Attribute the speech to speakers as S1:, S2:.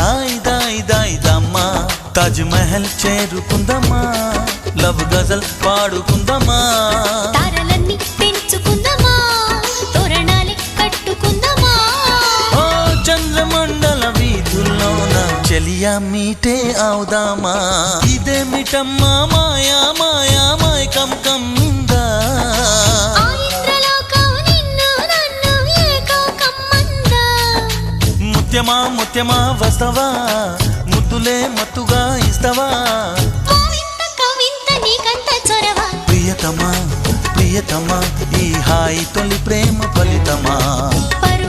S1: దాయి దాయి దాయి దమ్మా తాజ్ మహల్ చేరుకుందమ్మా లవ్ గజల్ పాడుకుందమ్మా
S2: తారలన్నీ పెంచుకుందమా తోరణాలే కట్టుకుందమా
S1: ఓ చంద్రమండల వీధుల్లోన చెలియా మీటే అవుదామా ఇదేమిటమ్మా మాయా మాయా మైకం కమ్మిందా
S2: ఆ ఇంద్రలోకం నిన్ను నన్ను ఏకం కమ్మందా
S1: ముత్యమా ముత్యమా వస్తవా ముద్దులే మత్తుగా ఇస్తవా
S2: కోవింత కవింత నీకంత చొరవ
S1: ప్రియతమా ప్రియతమా ఈ హాయి తొలి ప్రేమ ఫలితమా
S2: పరు